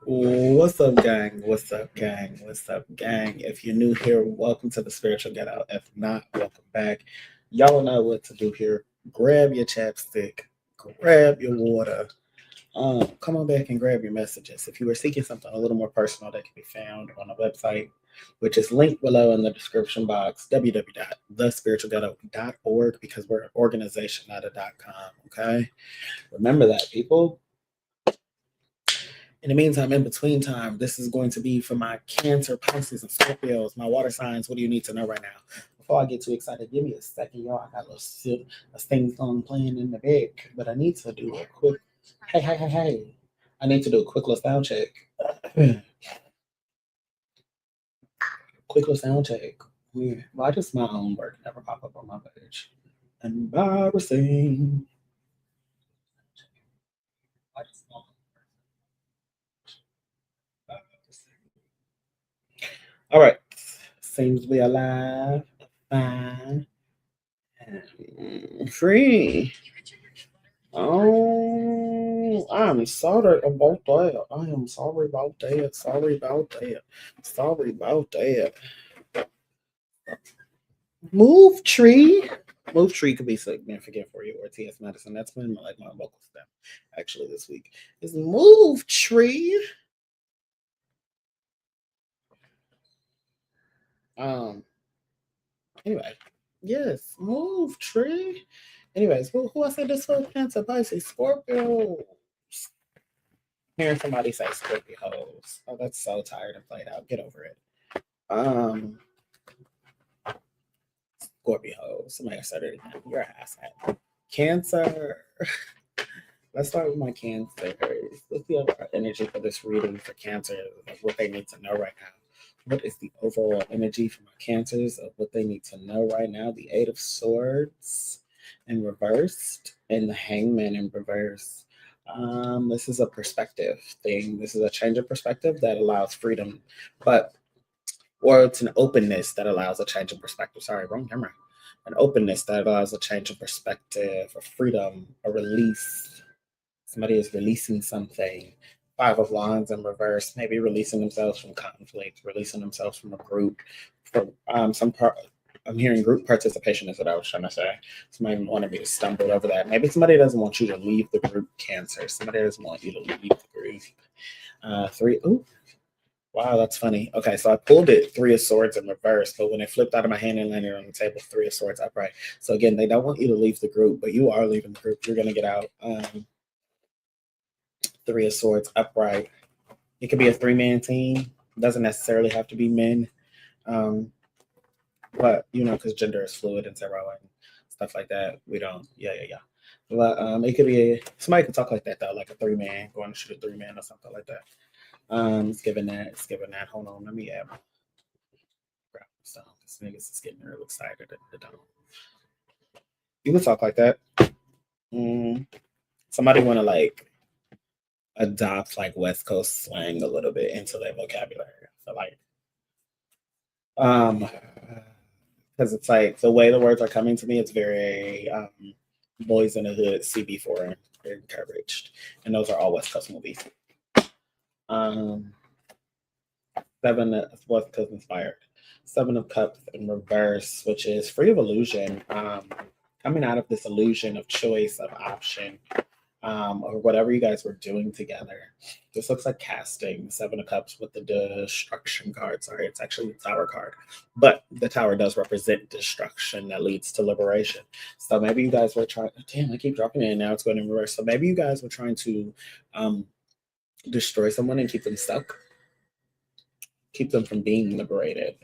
What's up, gang? What's up, gang? What's up, gang? If you're new here, welcome to the Spiritual Get Out. If not, welcome back. Y'all know what to do here. Grab your chapstick, grab your water. Come on back and grab your messages. If you were seeking something a little more personal, that can be found on the website, which is linked below in the description box, www.thespiritualgetout.org, because we're an organization, not a .com. Okay, remember that, people. In the meantime, in between time, this is going to be for my Cancer, Pisces, and Scorpios, my water signs. What do you need to know right now? Before I get too excited, give me a second, y'all. I got a thing song playing in the back, but I need to do a quick. Hey, hey, hey, hey! I need to do a quick little sound check. Quick little sound check. Weird. Why does my own work never pop up on my page? Embarrassing. Why does my own work All right. Seems we alive. Fine. Free. Oh, I'm sorry about that. I am sorry about that. Sorry about that. Sorry about that. Move tree. Move tree could be significant for you or TS medicine. That's been like my vocal stem actually this week. Is move tree. Um anyway. Yes, move tree. Anyways, who I said this for? Cancer, Pisces, Scorpio. Hearing somebody say Scorpios. Oh, that's so tired and played out. Get over it. Um, Scorpio. Somebody said it again. You're an asshat. Cancer. Let's start with my Cancers. Let's see our energy for this reading for Cancer, of what they need to know right now. What is the overall energy for my Cancers of what they need to know right now? The Eight of Swords in reversed and the Hangman in reverse. This is a perspective thing. This is a change of perspective that allows freedom, but or it's an openness that allows a change of perspective. Sorry, wrong camera. An openness that allows a change of perspective, a freedom, a release. Somebody is releasing something. Five of Wands in reverse, maybe releasing themselves from conflict, releasing themselves from a group. From some part, I'm hearing group participation is what I was trying to say. Somebody wanted me to stumble over that. Maybe somebody doesn't want you to leave the group. Cancer. Somebody doesn't want you to leave the group. Three. Ooh, wow, that's funny. Okay, so I pulled it Three of Swords in reverse, but when it flipped out of my hand and landed on the table, Three of Swords upright. So again, they don't want you to leave the group, but you are leaving the group. You're gonna get out. Three of Swords upright. It could be a three-man team. It doesn't necessarily have to be men, um, but because gender is fluid and tarot and stuff like that. We don't. Yeah, yeah, yeah. But it could be somebody could talk like that though, like a three-man going to shoot a three-man or something like that. It's given that. It's given that. Hold on, let me add my graphic style. This niggas is getting real excited at the dome. You can talk like that. Mm, somebody want to like adopt like West Coast slang a little bit into their vocabulary. So like, um, because it's like the way the words are coming to me, it's very boys in the hood, CB4 encouraged, and those are all West Coast movies. Um, Seven of West Coast inspired. Seven of Cups in reverse, which is free of illusion. Coming out of this illusion of choice, of option, or whatever you guys were doing together. This looks like casting Seven of Cups with the destruction card. Sorry, it's actually the Tower card. But the Tower does represent destruction that leads to liberation. So maybe you guys were trying, damn, I keep dropping it and now it's going in reverse. So maybe you guys were trying to um, destroy someone and keep them stuck, keep them from being liberated.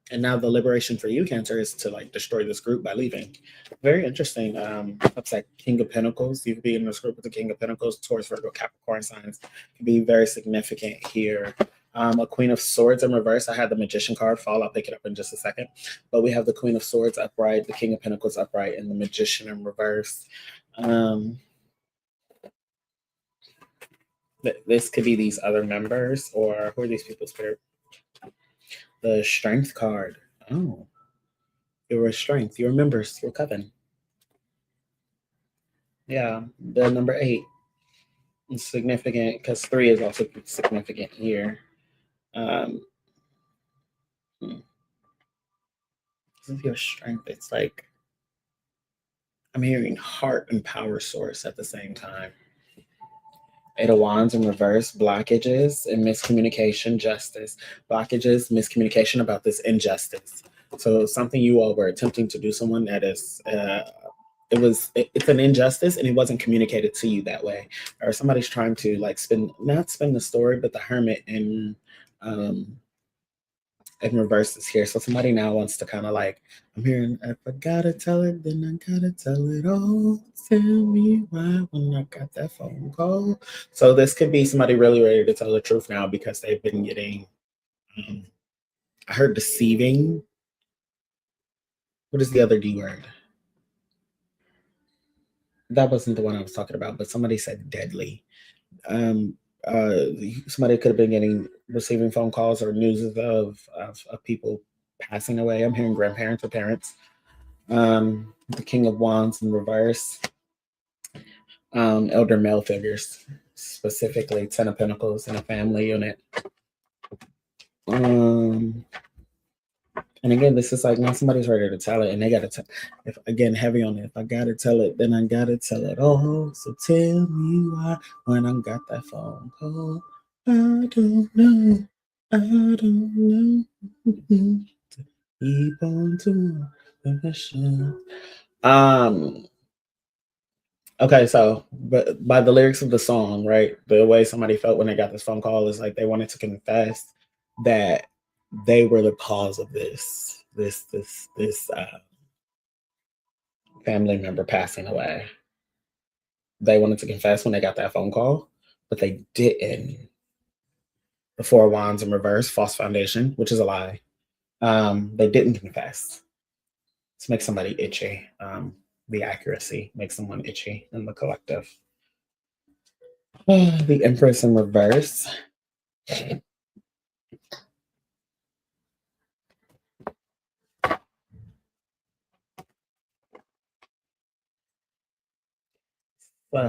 And now the liberation for you, Cancer, is to like destroy this group by leaving. Very interesting. Upside King of Pentacles. You could be in this group with the King of Pentacles, Taurus, Virgo, Capricorn signs. Could be very significant here. A Queen of Swords in reverse. I had the Magician card fall. I'll pick it up in just a second. But we have the Queen of Swords upright, the King of Pentacles upright, and the Magician in reverse. This could be these other members, or who are these people? Spirit. The Strength card. Oh, your strength, your members, your coven. Yeah, the number eight. It's significant because 3 is also significant here. Um, this is your strength. It's like I'm hearing heart and power source at the same time. 8 of Wands in reverse, blockages and miscommunication, justice. Blockages, miscommunication about this injustice. So something you all were attempting to do someone that is it's an injustice and it wasn't communicated to you that way. Or somebody's trying to like not spin the story, but the hermit um in reverse is here. So somebody now wants to kind of like, I'm hearing, if I gotta tell it, then I gotta tell it all. Tell me why when I got that phone call. So this could be somebody really ready to tell the truth now because they've been getting, um, I heard deceiving. What is the other D word? That wasn't the one I was talking about, but somebody said deadly. Um, uh, Somebody could have been receiving phone calls or news of people passing away. I'm hearing grandparents or parents. The King of Wands in reverse, elder male figures, specifically Ten of Pentacles in a family unit. And again, this is like now somebody's ready to tell it, and they got to tell. If again, heavy on it. If I gotta tell it, then I gotta tell it all. So tell me why when I got that phone call. I don't know. I don't know. Keep on to Okay, so but by the lyrics of the song, right? The way somebody felt when they got this phone call is like they wanted to confess that they were the cause of this family member passing away. They wanted to confess when they got that phone call, but they didn't. The 4 of Wands in reverse, false foundation, which is a lie. They didn't confess. This makes somebody itchy. The accuracy makes someone itchy in the collective. The Empress in reverse.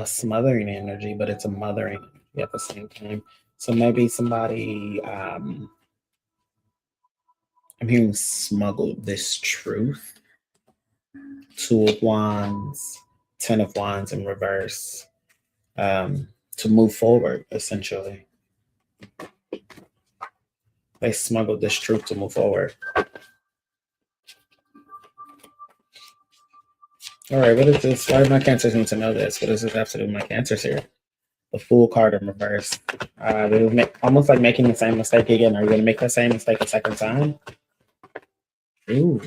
Smothering energy, but it's a mothering at the same time. So maybe somebody, I'm hearing smuggled this truth. 2 of Wands, 10 of Wands in reverse, to move forward, essentially. They smuggled this truth to move forward. All right, what is this? Why do my cancers need to know this? What does this have to do with my cancers here? The Fool card in reverse. Almost like making the same mistake again. Are you going to make the same mistake a second time? Ooh.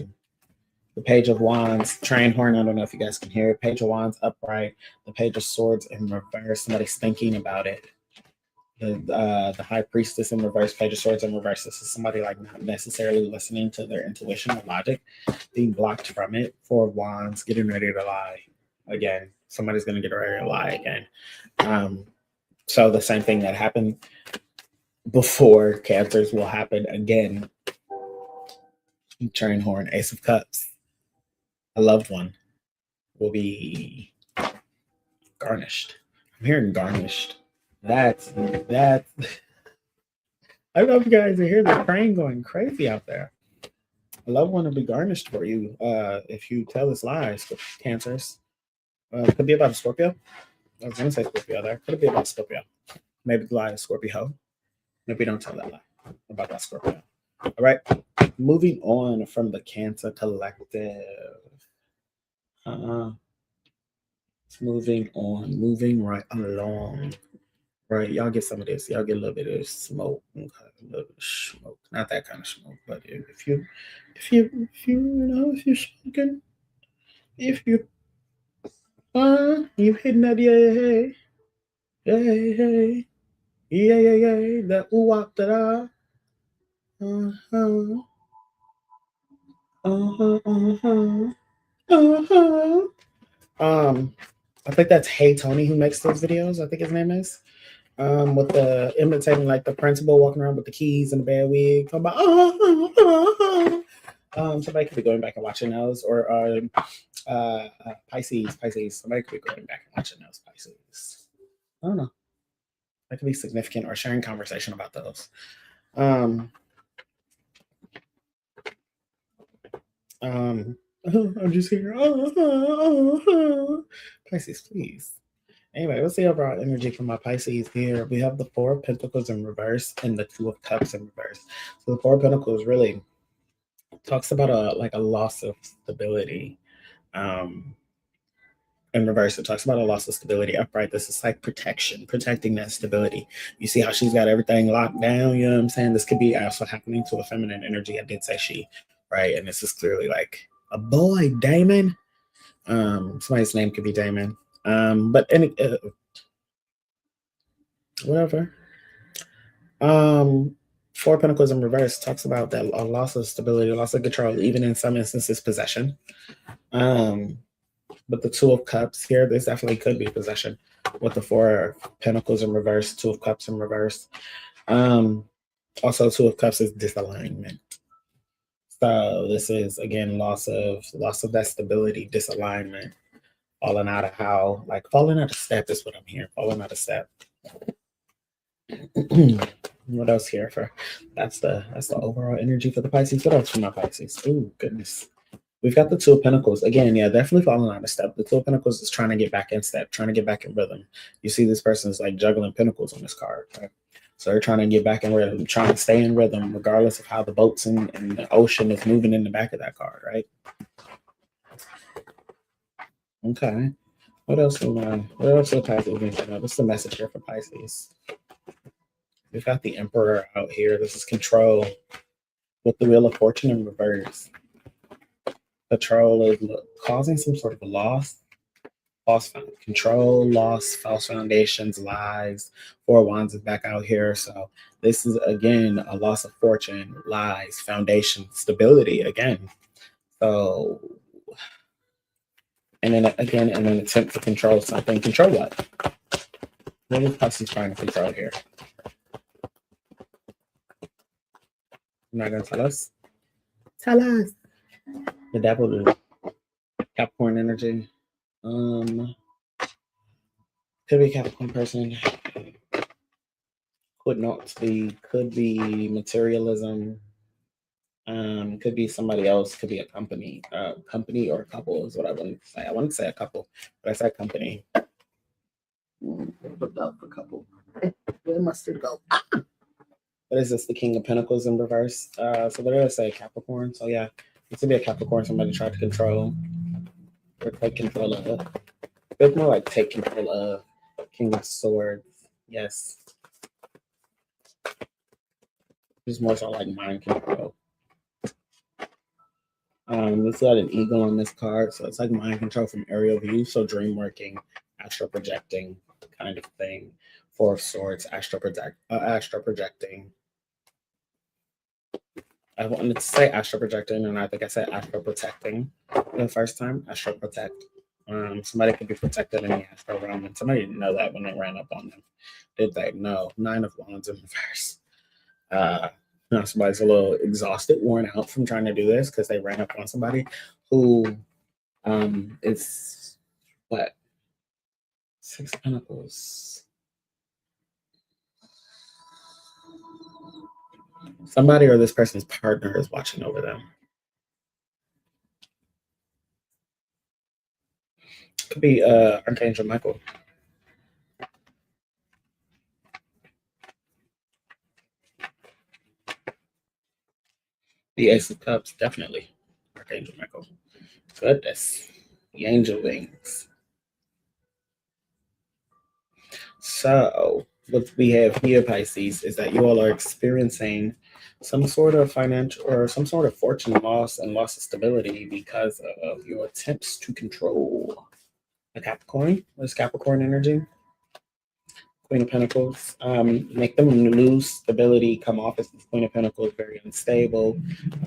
The Page of Wands, train horn. I don't know if you guys can hear it. Page of Wands upright. The Page of Swords in reverse. Somebody's thinking about it. The High Priestess in reverse. Page of Swords in reverse. This is somebody like not necessarily listening to their intuition or logic, being blocked from it. 4 of Wands, getting ready to lie again. Somebody's going to get ready to lie again. So the same thing that happened before cancers will happen again. Train horn, Ace of Cups. A loved one will be garnished. I'm hearing garnished. That's I don't know if you guys are hearing the train going crazy out there. A loved one will be garnished for you if you tell us lies, cancers. Could be about a Scorpio. I was gonna say Scorpio there. Could be about Scorpio. Maybe the lie is Scorpio. Maybe don't tell that lie about that Scorpio. All right. Moving on from the Cancer collective. Moving on, moving right along. Right, y'all get some of this. Y'all get a little bit of smoke, okay? A little bit of smoke. Not that kind of smoke, but if you're smoking, if you hitting that yeah, that ooh ah da da, uh huh, uh-huh. Uh-huh. I think that's Hey Tony who makes those videos. I think his name is. With the imitating like the principal walking around with the keys and the bad wig, talking about somebody could be going back and watching those, or Pisces. Somebody could be going back and watching those Pisces. I don't know. That could be significant, or sharing conversation about those. Um, I'm just here. Pisces, please. Anyway, what's the overall energy for my Pisces here? We have the Four of Pentacles in reverse and the Two of Cups in reverse. So the Four of Pentacles really talks about a loss of stability. Um, in reverse, it talks about a loss of stability. Upright, this is like protection, protecting that stability. You see how she's got everything locked down. You know what I'm saying? This could be also happening to a feminine energy. I did say she, right? And this is clearly like a boy, Damon. Somebody's name could be Damon. But any whatever. Um, Four Pentacles in reverse talks about that a loss of stability, a loss of control, even in some instances, possession. But the Two of Cups here, this definitely could be possession with the Four Pentacles in reverse, Two of Cups in reverse. Also, Two of Cups is disalignment. So this is again loss of that stability, disalignment, falling out of falling out of step is what I'm hearing. Falling out of step. What else here for? That's the overall energy for the Pisces. What else for my Pisces? Oh goodness. We've got the Two of Pentacles. Again, yeah, definitely falling out of step. The Two of Pentacles is trying to get back in step, trying to get back in rhythm. You see this person is like juggling pentacles on this card. Right? So they're trying to get back in rhythm, trying to stay in rhythm, regardless of how the boats in the ocean is moving in the back of that card, right? Okay. What else do Pisces? What's the message here for Pisces? We've got the Emperor out here. This is control with the Wheel of Fortune in reverse. Control is causing some sort of a loss, control, loss, false foundations, lies. Four of Wands is back out here. So this is, again, a loss of fortune, lies, foundation, stability again. So, and then again, in an attempt to control something. Control what? What is Pisces trying to control here? You're not going to tell us? Tell us. The Devil is Capricorn energy. Could be a Capricorn person. Could be materialism. Could be somebody else, could be a company. Company or a couple is what I wanted to say. I wanted to say a couple, but I said company. Put up for couple. Where must it go? What is this? The King of Pentacles in reverse. So what did I say? Capricorn. So yeah, it could be a Capricorn. Somebody tried to control or take control of. It's more like take control of. King of Swords. Yes. It's more so like mind control. It's got an eagle on this card, so it's like mind control from aerial view. So dream working, astral projecting kind of thing. Four of Swords, astral projecting. I wanted to say astral projecting, and I think I said astral protecting the first time. Astral protect. Somebody could be protected in the astral realm, and somebody didn't know that when they ran up on them. Did they? No. Nine of Wands in reverse. Now somebody's a little exhausted, worn out from trying to do this because they ran up on somebody who is what? Six of Pentacles. Somebody or this person's partner is watching over them. Could be Archangel Michael. The Ace of Cups, definitely. Archangel Michael. Goodness. The angel wings. So, what we have here, Pisces, is that you all are experiencing some sort of financial or some sort of fortune loss and loss of stability because of your attempts to control a Capricorn. What's Capricorn energy? Queen of Pentacles. Make them lose stability, come off as the Queen of Pentacles, very unstable,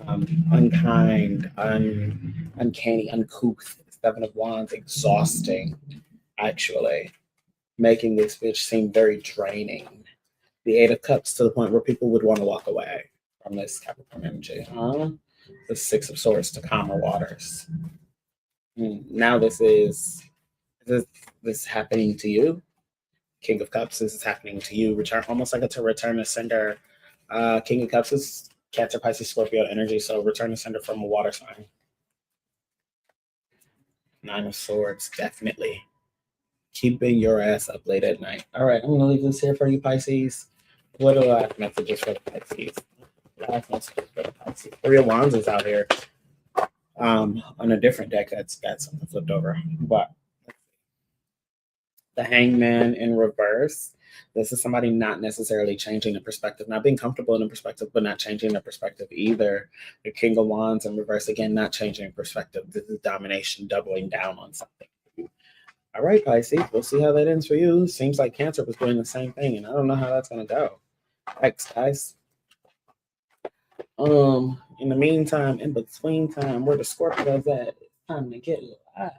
unkind, uncanny, uncouth. Seven of Wands, exhausting, actually, making this bitch seem very draining. The Eight of Cups, to the point where people would want to walk away from this Capricorn energy. The Six of Swords to calmer waters. Now this is happening to you. King of Cups. This is happening to you. Return, almost like it's a return to sender. King of Cups is Cancer, Pisces, Scorpio energy. So return to sender from a water sign. Nine of Swords, definitely. Keeping your ass up late at night. All right, I'm going to leave this here for you, Pisces. What are last messages for the Pisces? Last messages for the Pisces. Three of Wands is out here. On a different deck, that's got something flipped over. But the Hangman in reverse. This is somebody not necessarily changing the perspective, not being comfortable in the perspective, but not changing the perspective either. The King of Wands in reverse, again, not changing perspective. This is domination, doubling down on something. All right, Pisces, we'll see how that ends for you. Seems like Cancer was doing the same thing, and I don't know how that's going to go. Thanks, guys. In the meantime, in between time, where the Scorpios at, it's time to get live.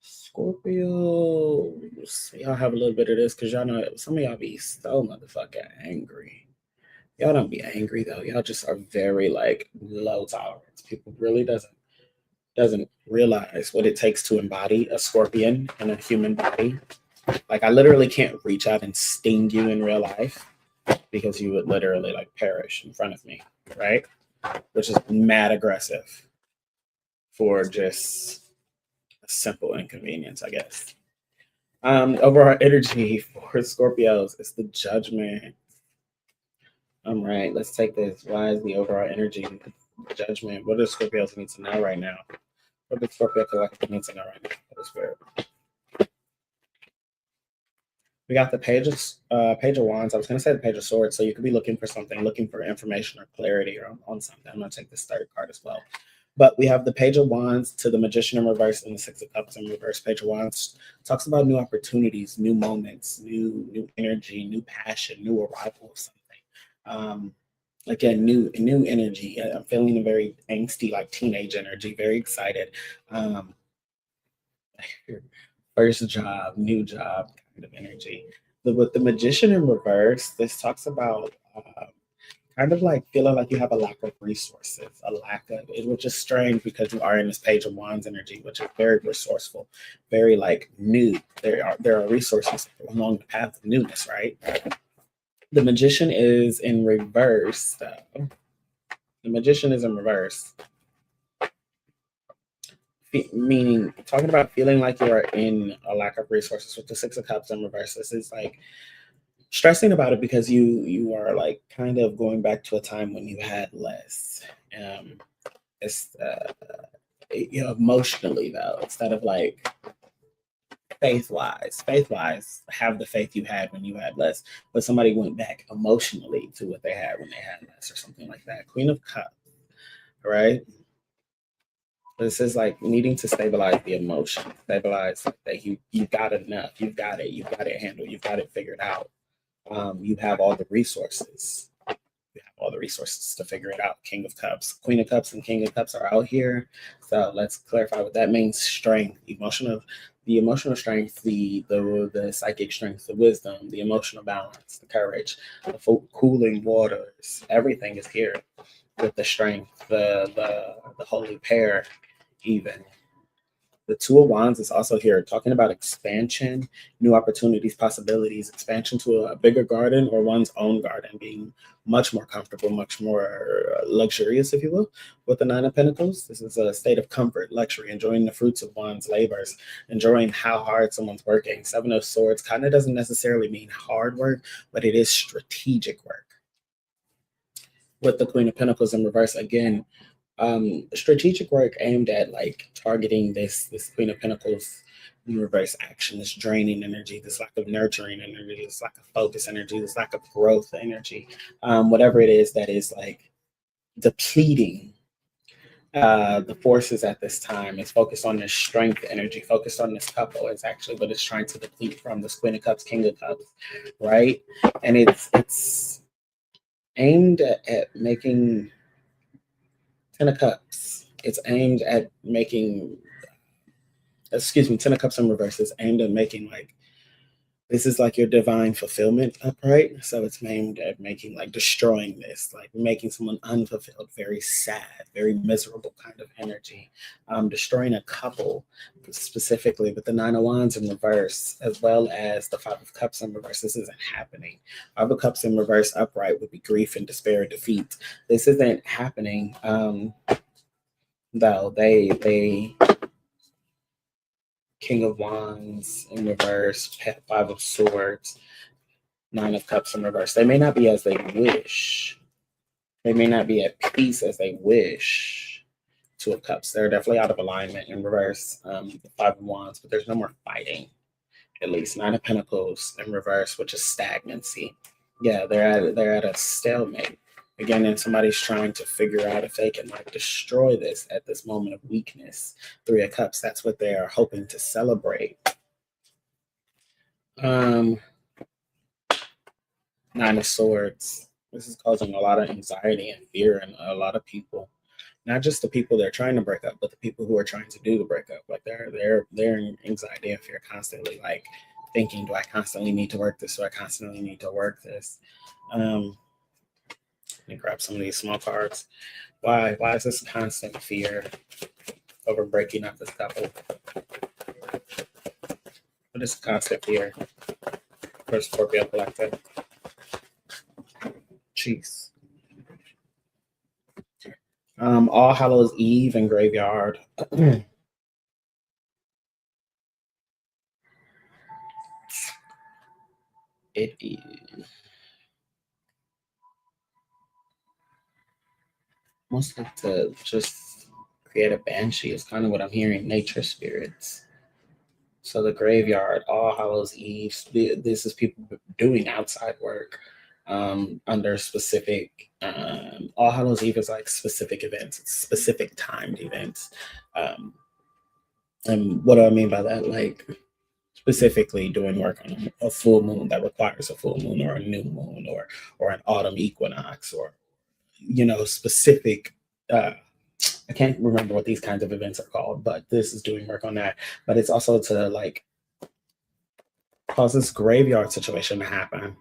Scorpios, y'all have a little bit of this because y'all know some of y'all be so motherfucking angry. Y'all don't be angry though. Y'all just are very like low tolerance. People really doesn't realize what it takes to embody a scorpion in a human body. Like I literally can't reach out and sting you in real life because you would literally like perish in front of me, right? Which is mad aggressive for just a simple inconvenience, I guess. Overall energy for Scorpios is the Judgment. All right, let's take this. Why is the overall energy Judgment? What do Scorpios need to know right now? What does Scorpio collective need to know right now? What is spirit? We got the Page of Wands. I was going to say the Page of Swords, so you could be looking for something, looking for information or clarity on something. I'm going to take this third card as well. But we have the Page of Wands to the Magician in reverse and the Six of Cups in reverse. Page of Wands talks about new opportunities, new moments, new energy, new passion, new arrival of something. Again, new energy. I'm feeling a very angsty, like teenage energy, very excited. First job, new job kind of energy. With the Magician in reverse, this talks about kind of like feeling like you have a lack of resources, a lack of it, which is strange because you are in this Page of Wands energy, which is very resourceful, very like new. There are resources along the path of newness, right? The Magician is in reverse, though. The Magician is in reverse, meaning talking about feeling like you are in a lack of resources with the Six of Cups in reverse. This is like stressing about it because you are like kind of going back to a time when you had less. It's emotionally though, instead of like faith wise, have the faith you had when you had less, but somebody went back emotionally to what they had when they had less or something like that. Queen of Cups, right? This is like needing to stabilize the emotion, stabilize that you got enough, you've got it handled, you've got it figured out. You have all the resources. You have all the resources to figure it out. King of Cups, Queen of Cups, and King of Cups are out here. So let's clarify what that means. Strength, the emotional strength, the psychic strength, the wisdom, the emotional balance, the courage, the cooling waters. Everything is here with the strength, the holy pair, even. The Two of Wands is also here talking about expansion, new opportunities, possibilities, expansion to a bigger garden or one's own garden, being much more comfortable, much more luxurious, if you will. With the Nine of Pentacles, this is a state of comfort, luxury, enjoying the fruits of one's labors, enjoying how hard someone's working. Seven of Swords kind of doesn't necessarily mean hard work, but it is strategic work. With the Queen of Pentacles in reverse, again, strategic work aimed at like targeting this Queen of Pentacles in reverse action, this draining energy, this lack of nurturing energy, this lack of focus energy, this lack of growth energy, whatever it is that is like depleting the forces at this time. Is focused on this strength energy, focused on this couple is actually what it's trying to deplete from this Queen of Cups, King of Cups, right? And it's aimed at making Ten of Cups. It's aimed at making, Ten of Cups in reverse is aimed at making like This is like your divine fulfillment upright. So it's aimed at making, like, destroying this, like making someone unfulfilled, very sad, very miserable kind of energy. Destroying a couple specifically with the Nine of Wands in reverse, as well as the Five of Cups in reverse. This isn't happening. Five of Cups in reverse upright would be grief and despair and defeat. This isn't happening. Though they King of Wands in reverse, Five of Swords, Nine of Cups in reverse. They may not be as they wish. They may not be at peace as they wish. Two of Cups. They're definitely out of alignment in reverse. The Five of Wands, but there's no more fighting. At least Nine of Pentacles in reverse, which is stagnancy. Yeah, they're at a stalemate. Again, and somebody's trying to figure out if they can, like, destroy this at this moment of weakness. Three of Cups. That's what they are hoping to celebrate. Um, Nine of Swords. This is causing a lot of anxiety and fear in a lot of people. Not just the people they're trying to break up, but the people who are trying to do the breakup. Like they're in anxiety and fear constantly, like thinking, do I constantly need to work this? Do I constantly need to work this? Let me grab some of these small cards. Why is this constant fear over breaking up this couple? What is constant fear for Scorpio collective? Jeez. All Hallows Eve and Graveyard. It is almost like to just create a banshee is kind of what I'm hearing. Nature spirits. So the graveyard, All Hallows Eve. This is people doing outside work under specific. All Hallows Eve is like specific events, it's specific timed events. Um, and what do I mean by that? Like specifically doing work on a full moon that requires a full moon, or a new moon, or an autumn equinox, or specific. I can't remember what these kinds of events are called, but this is doing work on that. But it's also to, like, cause this graveyard situation to happen,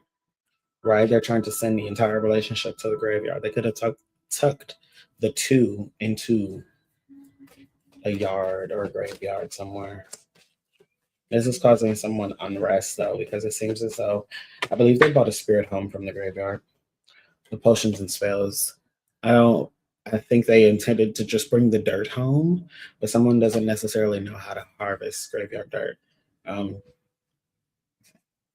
right? They're trying to send the entire relationship to the graveyard. They could have tucked the two into a yard or a graveyard somewhere. This is causing someone unrest, though, because it seems as though, I believe they bought a spirit home from the graveyard. The potions and spells. I don't. I think they intended to just bring the dirt home, but someone doesn't necessarily know how to harvest graveyard dirt. Um,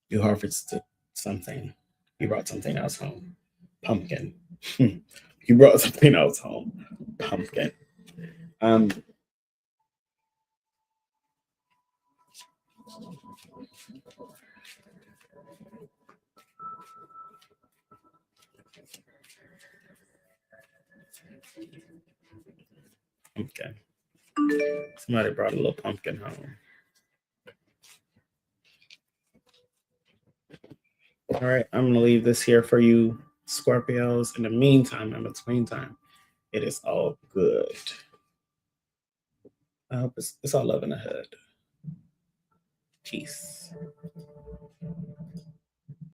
you harvested something. You brought something else home. Pumpkin. You brought something else home. Pumpkin. Um, pumpkin. Somebody brought a little pumpkin home. All right, I'm gonna leave this here for you, Scorpios. In the meantime, in between time, it is all good. I hope it's all love in the hood. Peace.